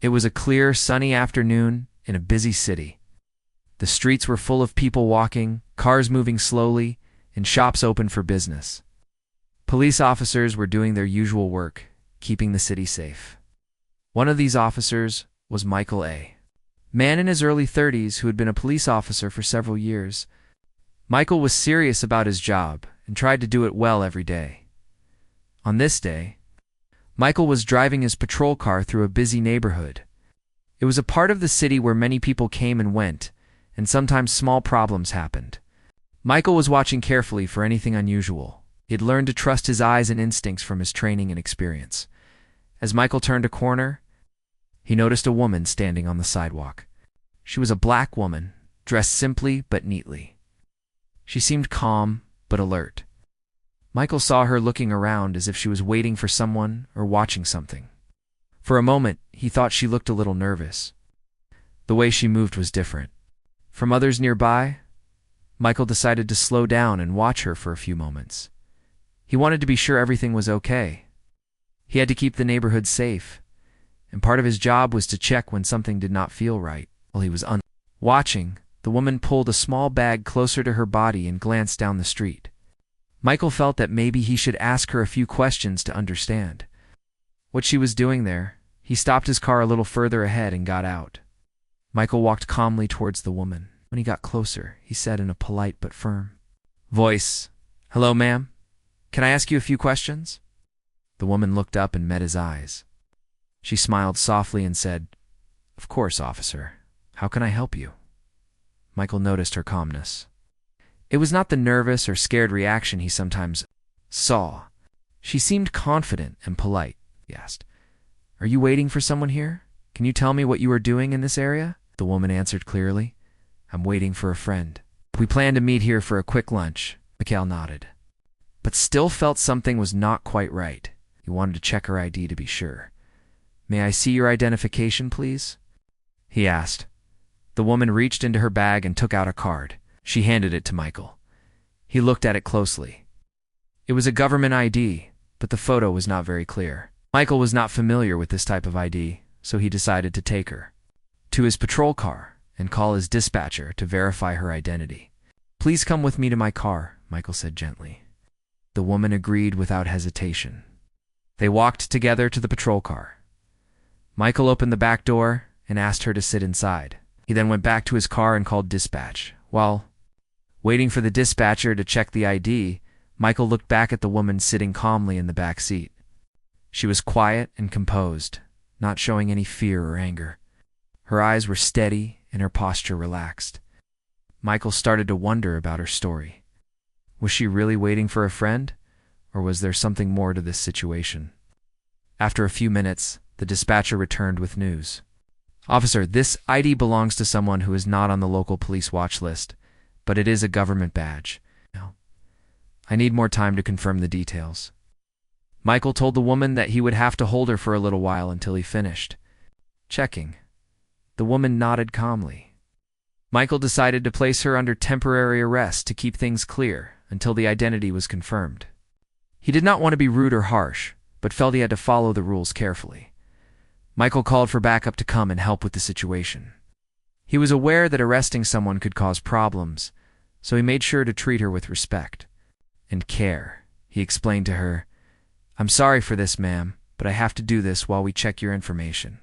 It was a clear, sunny afternoon in a busy city. The streets were full of people walking, cars moving slowly, and shops open for business. Police officers were doing their usual work, keeping the city safe. One of these officers was Michael A., man in his early 30s who had been a police officer for several years. Michael was serious about his job and tried to do it well every day. On this day, Michael was driving his patrol car through a busy neighborhood. It was a part of the city where many people came and went, and sometimes small problems happened. Michael was watching carefully for anything unusual. He had learned to trust his eyes and instincts from his training and experience. As Michael turned a corner, he noticed a woman standing on the sidewalk. She was a black woman, dressed simply but neatly. She seemed calm but alert. Michael saw her looking around as if she was waiting for someone or watching something. For a moment, he thought she looked a little nervous. The way she moved was different. From others nearby, Michael decided to slow down and watch her for a few moments. He wanted to be sure everything was okay. He had to keep the neighborhood safe, and part of his job was to check when something did not feel right. While he was watching, the woman pulled a small bag closer to her body and glanced down the street. Michael felt that maybe he should ask her a few questions to understand what she was doing there. He stopped his car a little further ahead and got out. Michael walked calmly towards the woman. When he got closer, he said in a polite but firm voice, "Hello, ma'am. Can I ask you a few questions?" The woman looked up and met his eyes. She smiled softly and said, "Of course, officer. How can I help you?" Michael noticed her calmness. It was not the nervous or scared reaction he sometimes saw. She seemed confident and polite. He asked, "Are you waiting for someone here? Can you tell me what you are doing in this area?" The woman answered clearly, "I'm waiting for a friend. We plan to meet here for a quick lunch." Michael nodded, but still felt something was not quite right. He wanted to check her ID to be sure. "May I see your identification, please?" he asked. The woman reached into her bag and took out a card. She handed it to Michael. He looked at it closely. It was a government ID, but the photo was not very clear. Michael was not familiar with this type of ID, so he decided to take her to his patrol car and call his dispatcher to verify her identity. "Please come with me to my car," Michael said gently. The woman agreed without hesitation. They walked together to the patrol car. Michael opened the back door and asked her to sit inside. He then went back to his car and called dispatch. While waiting for the dispatcher to check the ID, Michael looked back at the woman sitting calmly in the back seat. She was quiet and composed, not showing any fear or anger. Her eyes were steady and her posture relaxed. Michael started to wonder about her story. Was she really waiting for a friend, or was there something more to this situation? After a few minutes, the dispatcher returned with news. "Officer, this ID belongs to someone who is not on the local police watch list, but it is a government badge. Now, I need more time to confirm the details." Michael told the woman that he would have to hold her for a little while until he finished checking. The woman nodded calmly. Michael decided to place her under temporary arrest to keep things clear until the identity was confirmed. He did not want to be rude or harsh, but felt he had to follow the rules carefully. Michael called for backup to come and help with the situation. He was aware that arresting someone could cause problems, so he made sure to treat her with respect and care. He explained to her, "I'm sorry for this, ma'am, but I have to do this while we check your information."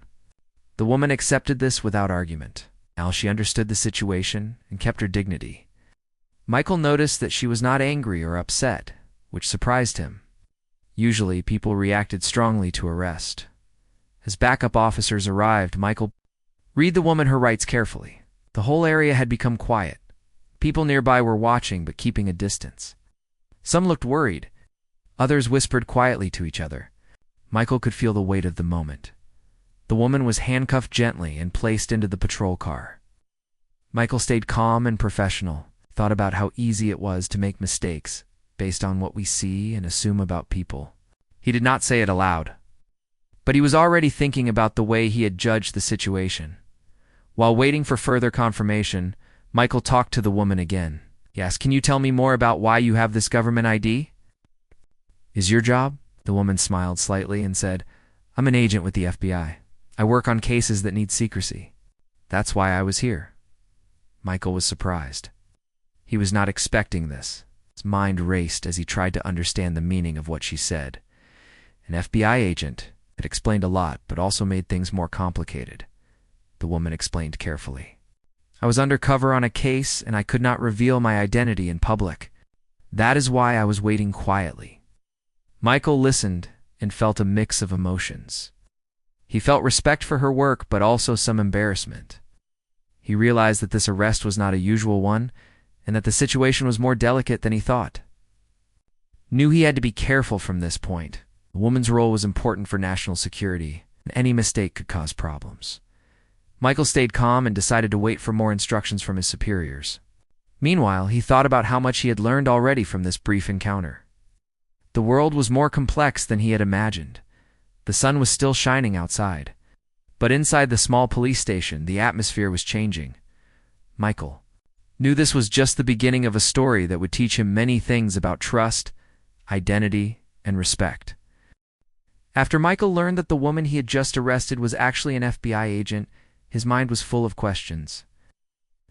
The woman accepted this without argument. Now she understood the situation and kept her dignity. Michael noticed that she was not angry or upset, which surprised him. Usually, people reacted strongly to arrest. As backup officers arrived, Michael read the woman her rights carefully. The whole area had become quiet. People nearby were watching but keeping a distance. Some looked worried. Others whispered quietly to each other. Michael could feel the weight of the moment. The woman was handcuffed gently and placed into the patrol car. Michael stayed calm and professional, thought about how easy it was to make mistakes based on what we see and assume about people. He did not say it aloud, but he was already thinking about the way he had judged the situation. While waiting for further confirmation, Michael talked to the woman again. He asked, "Can you tell me more about why you have this government ID?" "Is your job?" The woman smiled slightly and said, "I'm an agent with the FBI. I work on cases that need secrecy. That's why I was here." Michael was surprised. He was not expecting this. His mind raced as he tried to understand the meaning of what she said. An FBI agent had explained a lot, but also made things more complicated. The woman explained carefully. "I was undercover on a case, and I could not reveal my identity in public. That is why I was waiting quietly." Michael listened and felt a mix of emotions. He felt respect for her work, but also some embarrassment. He realized that this arrest was not a usual one, and that the situation was more delicate than he thought. Knew he had to be careful from this point. The woman's role was important for national security, and any mistake could cause problems. Michael stayed calm and decided to wait for more instructions from his superiors. Meanwhile, he thought about how much he had learned already from this brief encounter. The world was more complex than he had imagined. The sun was still shining outside. But inside the small police station, the atmosphere was changing. Michael knew this was just the beginning of a story that would teach him many things about trust, identity, and respect. After Michael learned that the woman he had just arrested was actually an FBI agent, his mind was full of questions.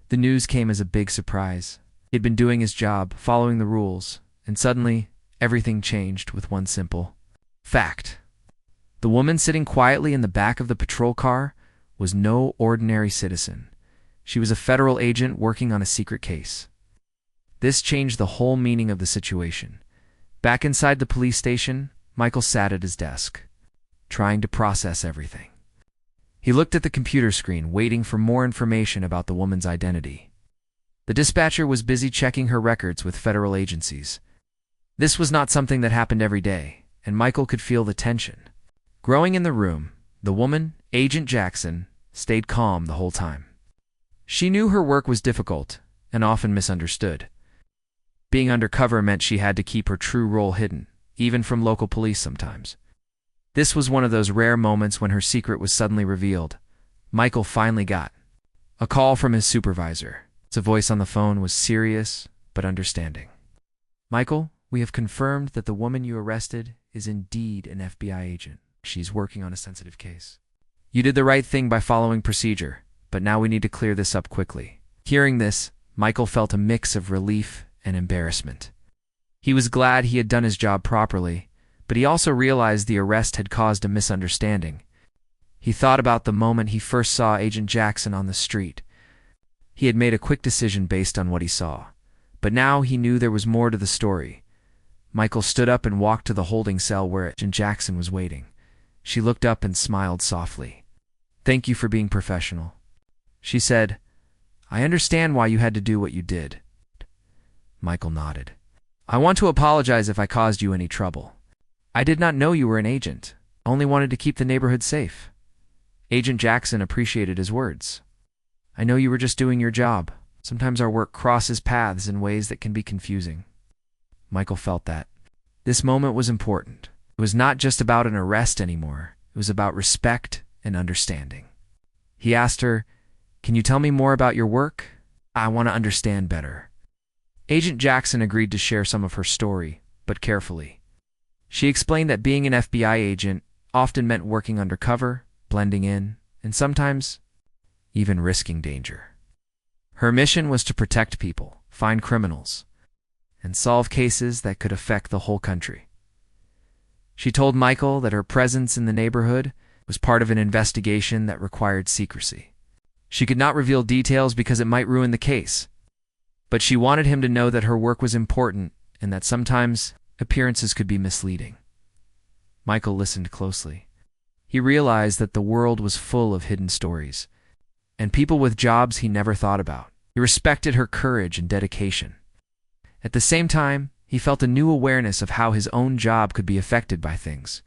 The news came as a big surprise. He had been doing his job, following the rules, and suddenly, everything changed with one simple fact. The woman sitting quietly in the back of the patrol car was no ordinary citizen. She was a federal agent working on a secret case. This changed the whole meaning of the situation. Back inside the police station, Michael sat at his desk, trying to process everything. He looked at the computer screen, waiting for more information about the woman's identity. The dispatcher was busy checking her records with federal agencies. This was not something that happened every day, and Michael could feel the tension growing in the room. The woman, Agent Jackson, stayed calm the whole time. She knew her work was difficult and often misunderstood. Being undercover meant she had to keep her true role hidden, even from local police sometimes. This was one of those rare moments when her secret was suddenly revealed. Michael finally got a call from his supervisor. The voice on the phone was serious but understanding. "Michael, we have confirmed that the woman you arrested is indeed an FBI agent. She's working on a sensitive case. You did the right thing by following procedure, but now we need to clear this up quickly." Hearing this, Michael felt a mix of relief and embarrassment. He was glad he had done his job properly, but he also realized the arrest had caused a misunderstanding. He thought about the moment he first saw Agent Jackson on the street. He had made a quick decision based on what he saw, but now he knew there was more to the story. Michael stood up and walked to the holding cell where Agent Jackson was waiting. She looked up and smiled softly. "Thank you for being professional," she said. "I understand why you had to do what you did." Michael nodded. "I want to apologize if I caused you any trouble. I did not know you were an agent. I only wanted to keep the neighborhood safe." Agent Jackson appreciated his words. "I know you were just doing your job. Sometimes our work crosses paths in ways that can be confusing." Michael felt that. This moment was important. It was not just about an arrest anymore. It was about respect and understanding. He asked her, "Can you tell me more about your work? I want to understand better." Agent Jackson agreed to share some of her story, but carefully. She explained that being an FBI agent often meant working undercover, blending in, and sometimes even risking danger. Her mission was to protect people, find criminals, and solve cases that could affect the whole country. She told Michael that her presence in the neighborhood was part of an investigation that required secrecy. She could not reveal details because it might ruin the case, but she wanted him to know that her work was important and that sometimes appearances could be misleading. Michael listened closely. He realized that the world was full of hidden stories, and people with jobs he never thought about. He respected her courage and dedication. At the same time, he felt a new awareness of how his own job could be affected by things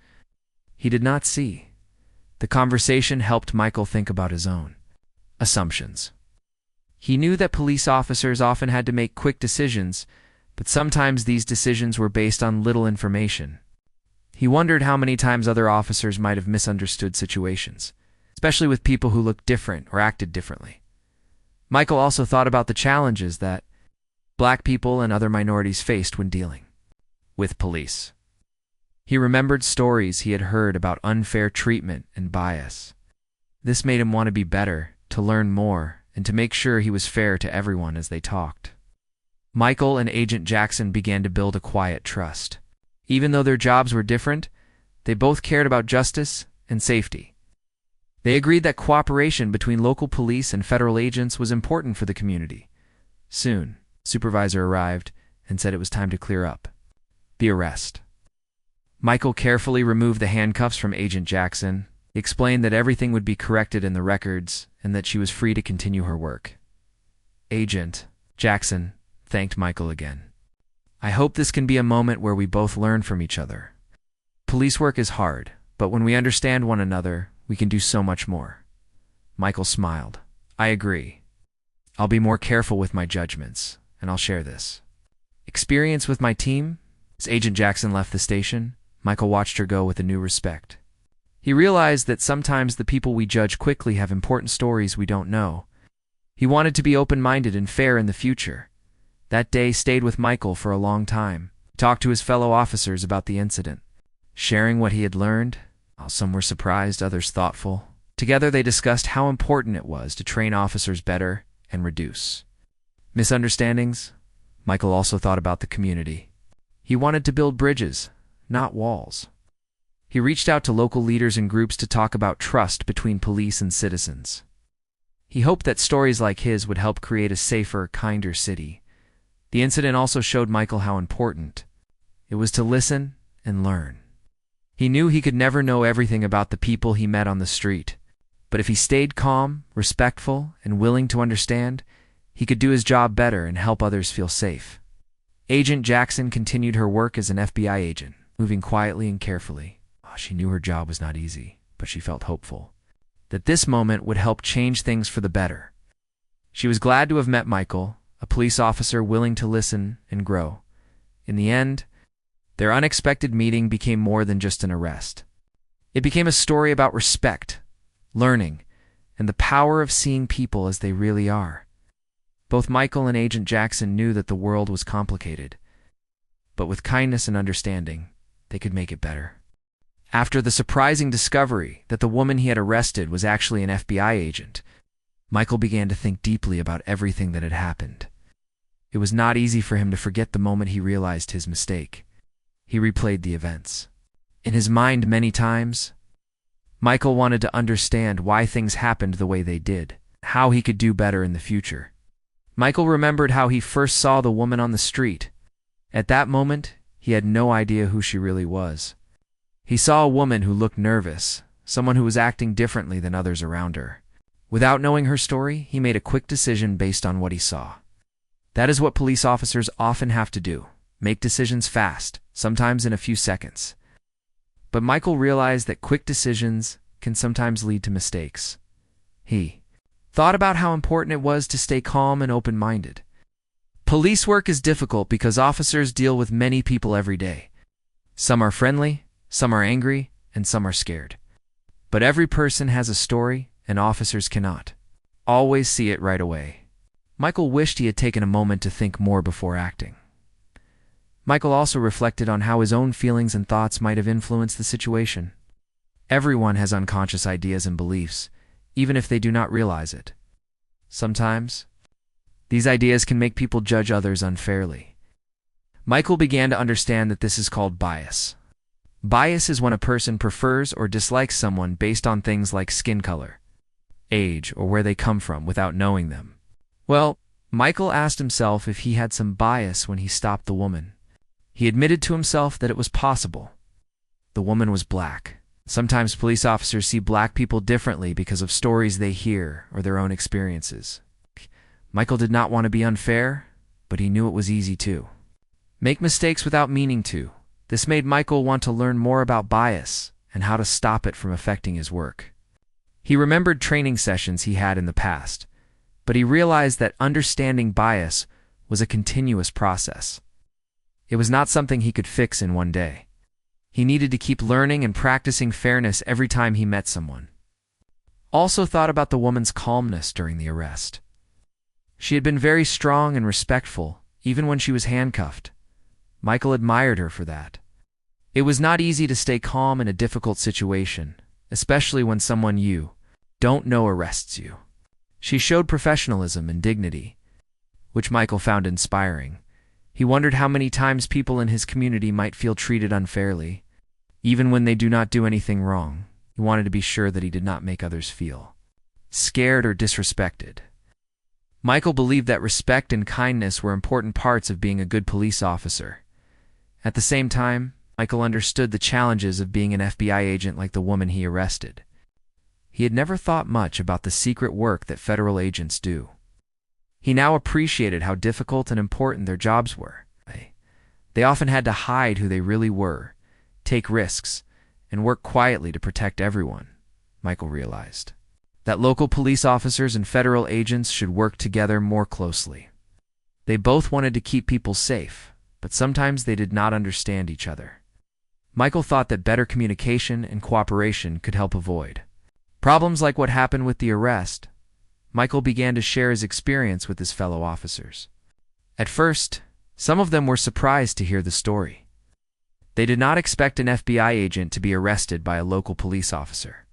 he did not see. The conversation helped Michael think about his own assumptions. He knew that police officers often had to make quick decisions, but sometimes these decisions were based on little information. He wondered how many times other officers might have misunderstood situations, especially with people who looked different or acted differently. Michael also thought about the challenges that Black people and other minorities faced when dealing with police. He remembered stories he had heard about unfair treatment and bias. This made him want to be better, to learn more, and to make sure he was fair to everyone as they talked. Michael and Agent Jackson began to build a quiet trust. Even though their jobs were different, they both cared about justice and safety. They agreed that cooperation between local police and federal agents was important for the community. Soon, the supervisor arrived and said it was time to clear up the arrest. Michael carefully removed the handcuffs from Agent Jackson. He explained that everything would be corrected in the records and that she was free to continue her work. Agent Jackson thanked Michael again. "I hope this can be a moment where we both learn from each other. Police work is hard, but when we understand one another, we can do so much more." Michael smiled. "I agree. I'll be more careful with my judgments, and I'll share this experience with my team." As Agent Jackson left the station, Michael watched her go with a new respect. He realized that sometimes the people we judge quickly have important stories we don't know. He wanted to be open-minded and fair in the future. That day stayed with Michael for a long time. He talked to his fellow officers about the incident, sharing what he had learned. While some were surprised, others thoughtful. Together they discussed how important it was to train officers better and reduce misunderstandings. Michael also thought about the community. He wanted to build bridges, not walls. He reached out to local leaders and groups to talk about trust between police and citizens. He hoped that stories like his would help create a safer, kinder city. The incident also showed Michael how important it was to listen and learn. He knew he could never know everything about the people he met on the street, but if he stayed calm, respectful, and willing to understand, he could do his job better and help others feel safe. Agent Jackson continued her work as an FBI agent, moving quietly and carefully. She knew her job was not easy, but she felt hopeful that this moment would help change things for the better. She was glad to have met Michael, a police officer willing to listen and grow. In the end, their unexpected meeting became more than just an arrest. It became a story about respect, learning, and the power of seeing people as they really are. Both Michael and Agent Jackson knew that the world was complicated, but with kindness and understanding, they could make it better. After the surprising discovery that the woman he had arrested was actually an FBI agent, Michael began to think deeply about everything that had happened. It was not easy for him to forget the moment he realized his mistake. He replayed the events in his mind many times. Michael wanted to understand why things happened the way they did, how he could do better in the future. Michael remembered how he first saw the woman on the street. At that moment, he had no idea who she really was. He saw a woman who looked nervous, someone who was acting differently than others around her. Without knowing her story, he made a quick decision based on what he saw. That is what police officers often have to do, make decisions fast, sometimes in a few seconds. But Michael realized that quick decisions can sometimes lead to mistakes. He thought about how important it was to stay calm and open-minded. Police work is difficult because officers deal with many people every day. Some are friendly, some are angry, and some are scared. But every person has a story, and officers cannot always see it right away. Michael wished he had taken a moment to think more before acting. Michael also reflected on how his own feelings and thoughts might have influenced the situation. Everyone has unconscious ideas and beliefs, even if they do not realize it. Sometimes, these ideas can make people judge others unfairly. Michael began to understand that this is called bias. Bias is when a person prefers or dislikes someone based on things like skin color, age, or where they come from without knowing them. Well, Michael asked himself if he had some bias when he stopped the woman. He admitted to himself that it was possible. The woman was black. Sometimes police officers see black people differently because of stories they hear or their own experiences. Michael did not want to be unfair, but he knew it was easy to make mistakes without meaning to. This made Michael want to learn more about bias and how to stop it from affecting his work. He remembered training sessions he had in the past, but he realized that understanding bias was a continuous process. It was not something he could fix in one day. He needed to keep learning and practicing fairness every time he met someone. Also thought about the woman's calmness during the arrest. She had been very strong and respectful, even when she was handcuffed. Michael admired her for that. It was not easy to stay calm in a difficult situation, especially when someone you don't know arrests you. She showed professionalism and dignity, which Michael found inspiring. He wondered how many times people in his community might feel treated unfairly, even when they do not do anything wrong. He wanted to be sure that he did not make others feel scared or disrespected. Michael believed that respect and kindness were important parts of being a good police officer. At the same time, Michael understood the challenges of being an FBI agent like the woman he arrested. He had never thought much about the secret work that federal agents do. He now appreciated how difficult and important their jobs were. They often had to hide who they really were, take risks, and work quietly to protect everyone. Michael realized that local police officers and federal agents should work together more closely. They both wanted to keep people safe, but sometimes they did not understand each other. Michael thought that better communication and cooperation could help avoid problems like what happened with the arrest. Michael began to share his experience with his fellow officers. At first, some of them were surprised to hear the story. They did not expect an FBI agent to be arrested by a local police officer.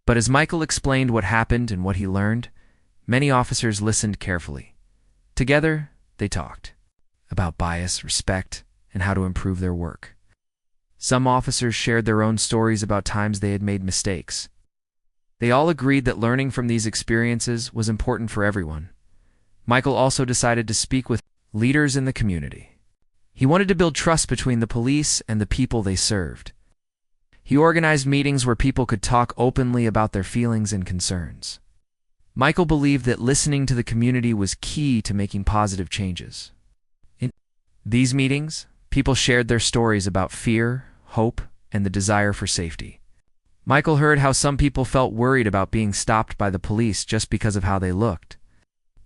But as Michael explained what happened and what he learned, many officers listened carefully. Together, they talked about bias, respect, and how to improve their work. Some officers shared their own stories about times they had made mistakes. They all agreed that learning from these experiences was important for everyone. Michael also decided to speak with leaders in the community. He wanted to build trust between the police and the people they served. He organized meetings where people could talk openly about their feelings and concerns. Michael believed that listening to the community was key to making positive changes. In these meetings, people shared their stories about fear, hope, and the desire for safety. Michael heard how some people felt worried about being stopped by the police just because of how they looked.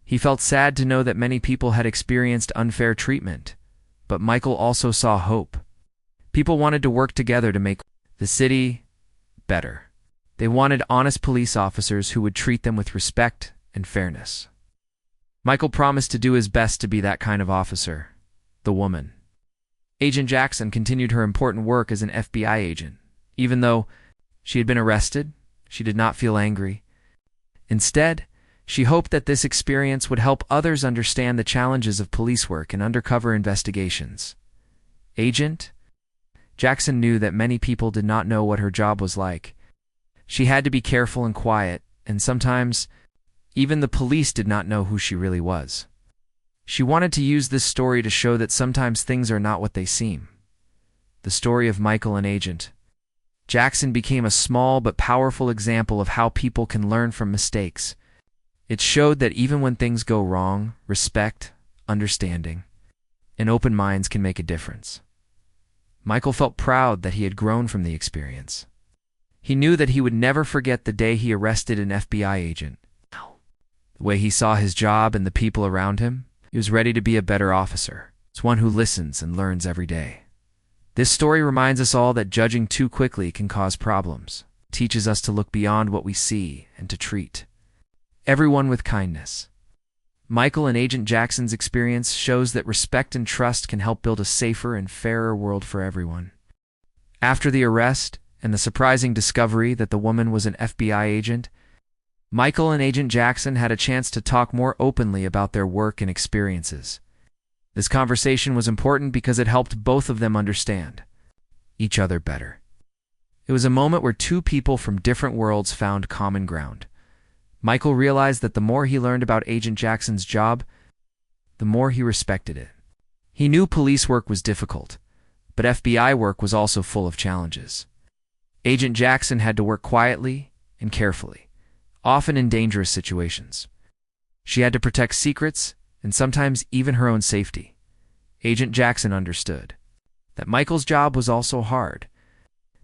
He felt sad to know that many people had experienced unfair treatment, but Michael also saw hope. People wanted to work together to make the city better. They wanted honest police officers who would treat them with respect and fairness. Michael promised to do his best to be that kind of officer. The woman. Agent Jackson continued her important work as an FBI agent. Even though she had been arrested, she did not feel angry. Instead, she hoped that this experience would help others understand the challenges of police work and undercover investigations. Agent Jackson knew that many people did not know what her job was like. She had to be careful and quiet, and sometimes even the police did not know who she really was. She wanted to use this story to show that sometimes things are not what they seem. The story of Michael and Agent Jackson became a small but powerful example of how people can learn from mistakes. It showed that even when things go wrong, respect, understanding, and open minds can make a difference. Michael felt proud that he had grown from the experience. He knew that he would never forget the day he arrested an FBI agent. The way he saw his job and the people around him, he was ready to be a better officer. It's one who listens and learns every day. This story reminds us all that judging too quickly can cause problems. It teaches us to look beyond what we see and to treat everyone with kindness. Michael and Agent Jackson's experience shows that respect and trust can help build a safer and fairer world for everyone. After the arrest and the surprising discovery that the woman was an FBI agent, Michael and Agent Jackson had a chance to talk more openly about their work and experiences. This conversation was important because it helped both of them understand each other better. It was a moment where two people from different worlds found common ground. Michael realized that the more he learned about Agent Jackson's job, the more he respected it. He knew police work was difficult, but FBI work was also full of challenges. Agent Jackson had to work quietly and carefully, often in dangerous situations. She had to protect secrets and sometimes even her own safety. Agent Jackson understood that Michael's job was also hard.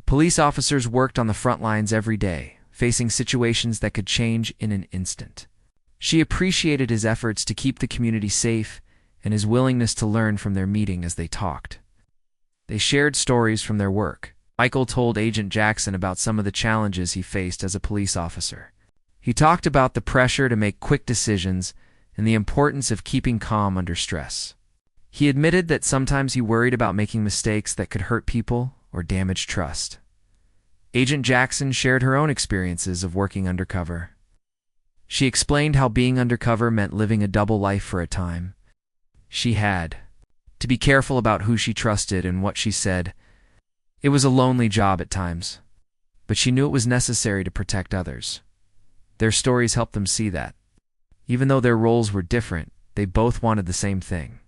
Police officers worked on the front lines every day, facing situations that could change in an instant. She appreciated his efforts to keep the community safe and his willingness to learn from their meeting as they talked. They shared stories from their work. Michael told Agent Jackson about some of the challenges he faced as a police officer. He talked about the pressure to make quick decisions and the importance of keeping calm under stress. He admitted that sometimes he worried about making mistakes that could hurt people or damage trust. Agent Jackson shared her own experiences of working undercover. She explained how being undercover meant living a double life for a time. She had to be careful about who she trusted and what she said. It was a lonely job at times, but she knew it was necessary to protect others. Their stories helped them see that, even though their roles were different, they both wanted the same thing: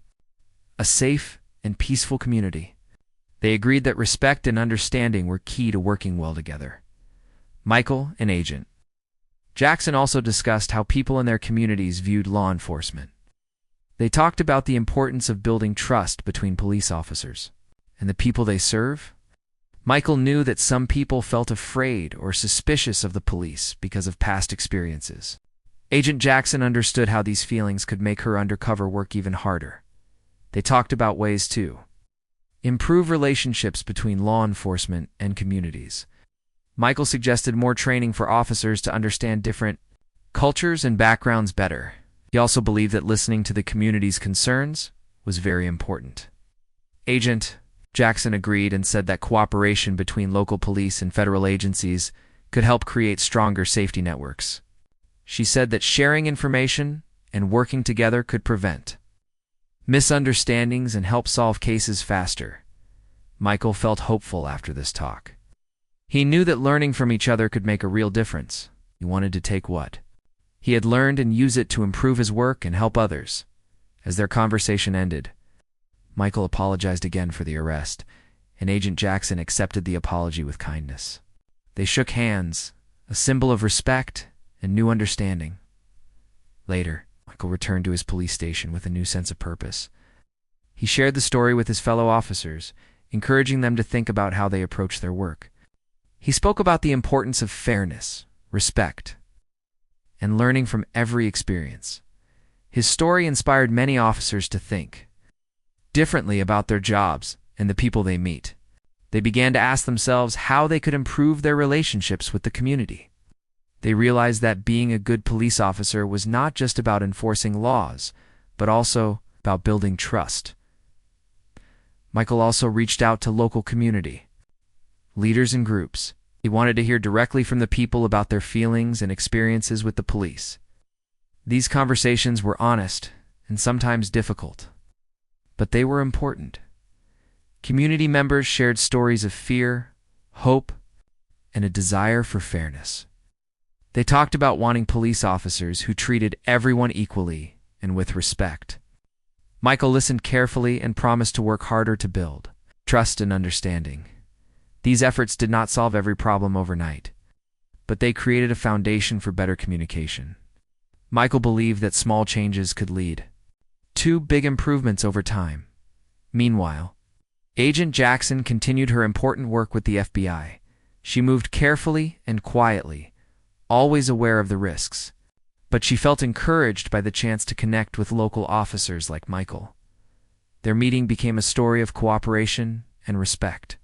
a safe and peaceful community. They agreed that respect and understanding were key to working well together. Michael and Agent Jackson also discussed how people in their communities viewed law enforcement. They talked about the importance of building trust between police officers and the people they serve. Michael knew that some people felt afraid or suspicious of the police because of past experiences. Agent Jackson understood how these feelings could make her undercover work even harder. They talked about ways to improve relationships between law enforcement and communities. Michael suggested more training for officers to understand different cultures and backgrounds better. He also believed that listening to the community's concerns was very important. Agent Jackson agreed and said that cooperation between local police and federal agencies could help create stronger safety networks. She said that sharing information and working together could prevent misunderstandings and help solve cases faster. Michael felt hopeful after this talk. He knew that learning from each other could make a real difference. He wanted to take what he had learned and use it to improve his work and help others. As their conversation ended, Michael apologized again for the arrest, and Agent Jackson accepted the apology with kindness. They shook hands, a symbol of respect and new understanding. Later, Michael returned to his police station with a new sense of purpose. He shared the story with his fellow officers, encouraging them to think about how they approach their work. He spoke about the importance of fairness, respect, and learning from every experience. His story inspired many officers to think differently about their jobs and the people they meet. They began to ask themselves how they could improve their relationships with the community. They realized that being a good police officer was not just about enforcing laws, but also about building trust. Michael also reached out to local community leaders and groups. He wanted to hear directly from the people about their feelings and experiences with the police. These conversations were honest and sometimes difficult, but they were important. Community members shared stories of fear, hope, and a desire for fairness. They talked about wanting police officers who treated everyone equally and with respect. Michael listened carefully and promised to work harder to build trust and understanding. These efforts did not solve every problem overnight, but they created a foundation for better communication. Michael believed that small changes could lead to big improvements over time. Meanwhile, Agent Jackson continued her important work with the FBI. She moved carefully and quietly, always aware of the risks, but she felt encouraged by the chance to connect with local officers like Michael. Their meeting became a story of cooperation and respect.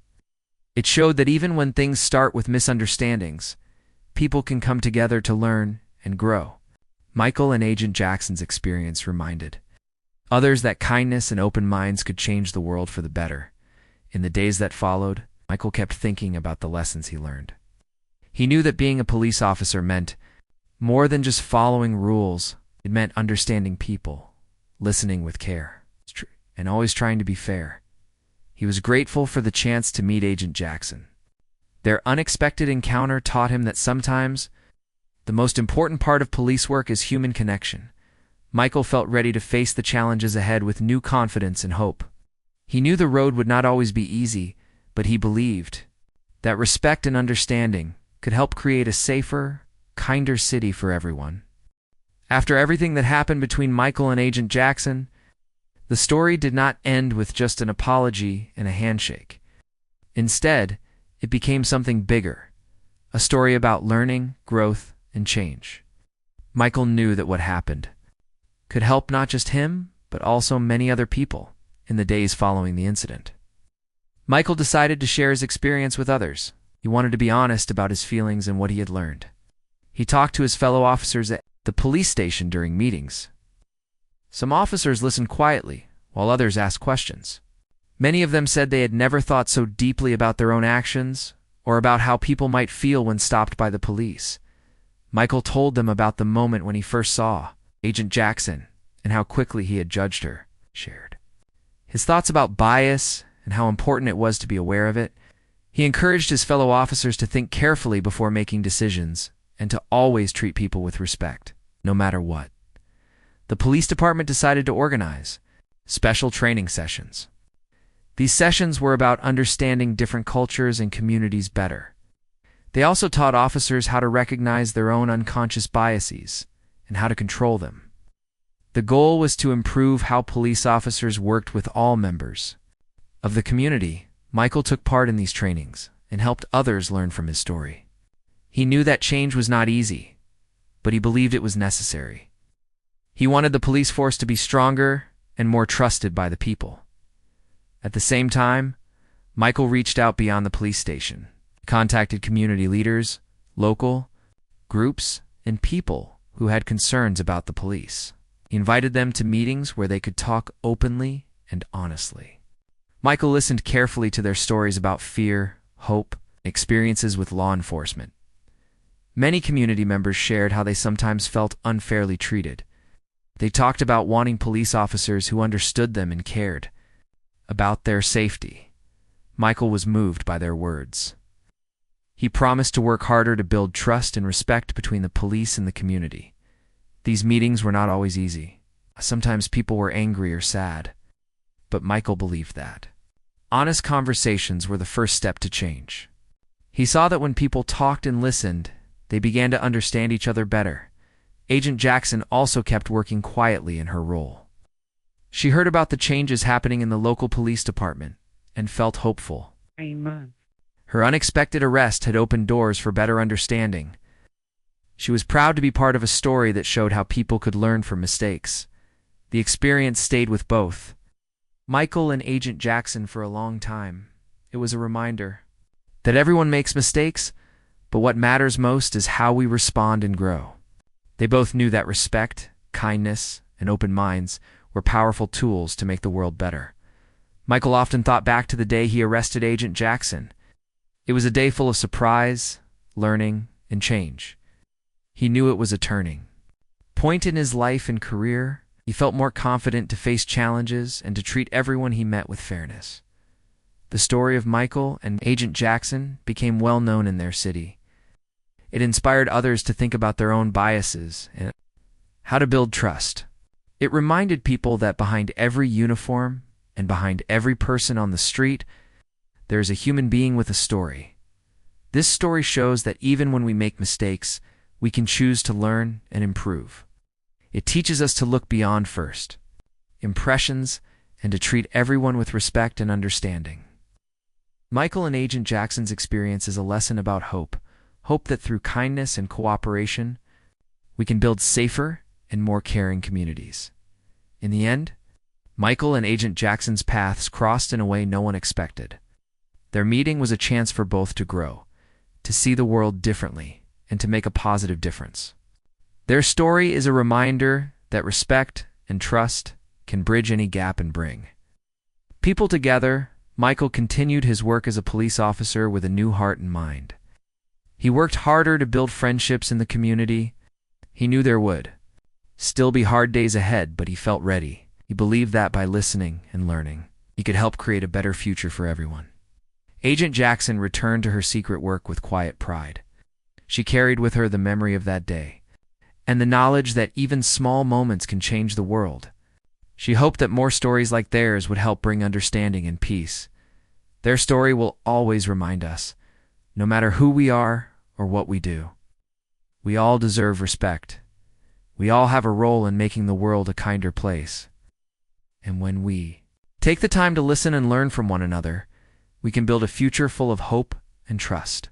It showed that even when things start with misunderstandings, people can come together to learn and grow. Michael and Agent Jackson's experience reminded others that kindness and open minds could change the world for the better. In the days that followed, Michael kept thinking about the lessons he learned. He knew that being a police officer meant more than just following rules. It meant understanding people, listening with care, and always trying to be fair. He was grateful for the chance to meet Agent Jackson. Their unexpected encounter taught him that sometimes the most important part of police work is human connection. Michael felt ready to face the challenges ahead with new confidence and hope. He knew the road would not always be easy, but he believed that respect and understanding could help create a safer, kinder city for everyone. After everything that happened between Michael and Agent Jackson, the story did not end with just an apology and a handshake. Instead, it became something bigger, a story about learning, growth, and change. Michael knew that what happened could help not just him, but also many other people in the days following the incident. Michael decided to share his experience with others. He wanted to be honest about his feelings and what he had learned. He talked to his fellow officers at the police station during meetings. Some officers listened quietly, while others asked questions. Many of them said they had never thought so deeply about their own actions or about how people might feel when stopped by the police. Michael told them about the moment when he first saw Agent Jackson and how quickly he had judged her. Shared his thoughts about bias and how important it was to be aware of it. He encouraged his fellow officers to think carefully before making decisions and to always treat people with respect, no matter what. The police department decided to organize special training sessions. These sessions were about understanding different cultures and communities better. They also taught officers how to recognize their own unconscious biases and how to control them. The goal was to improve how police officers worked with all members of the community. Michael took part in these trainings and helped others learn from his story. He knew that change was not easy, but he believed it was necessary. He wanted the police force to be stronger and more trusted by the people. At the same time, Michael reached out beyond the police station, contacted community leaders, local groups, and people who had concerns about the police. He invited them to meetings where they could talk openly and honestly. Michael listened carefully to their stories about fear, hope, and experiences with law enforcement. Many community members shared how they sometimes felt unfairly treated. They talked about wanting police officers who understood them and cared about their safety. Michael was moved by their words. He promised to work harder to build trust and respect between the police and the community. These meetings were not always easy. Sometimes people were angry or sad, but Michael believed that honest conversations were the first step to change. He saw that when people talked and listened, they began to understand each other better. Agent Jackson also kept working quietly in her role. She heard about the changes happening in the local police department and felt hopeful. Amen. Her unexpected arrest had opened doors for better understanding. She was proud to be part of a story that showed how people could learn from mistakes. The experience stayed with both Michael and Agent Jackson for a long time. It was a reminder that everyone makes mistakes, but what matters most is how we respond and grow. They both knew that respect, kindness, and open minds were powerful tools to make the world better. Michael often thought back to the day he arrested Agent Jackson. It was a day full of surprise, learning, and change. He knew it was a turning point in his life and career. He felt more confident to face challenges and to treat everyone he met with fairness. The story of Michael and Agent Jackson became well known in their city. It inspired others to think about their own biases and how to build trust. It reminded people that behind every uniform and behind every person on the street, there is a human being with a story. This story shows that even when we make mistakes, we can choose to learn and improve. It teaches us to look beyond first impressions and to treat everyone with respect and understanding. Michael and Agent Jackson's experience is a lesson about hope. Hope that through kindness and cooperation, we can build safer and more caring communities. In the end, Michael and Agent Jackson's paths crossed in a way no one expected. Their meeting was a chance for both to grow, to see the world differently, and to make a positive difference. Their story is a reminder that respect and trust can bridge any gap and bring people together. Michael continued his work as a police officer with a new heart and mind. He worked harder to build friendships in the community. He knew there would still be hard days ahead, but he felt ready. He believed that by listening and learning, he could help create a better future for everyone. Agent Jackson returned to her secret work with quiet pride. She carried with her the memory of that day and the knowledge that even small moments can change the world. She hoped that more stories like theirs would help bring understanding and peace. Their story will always remind us, no matter who we are or what we do, we all deserve respect. We all have a role in making the world a kinder place. And when we take the time to listen and learn from one another, we can build a future full of hope and trust.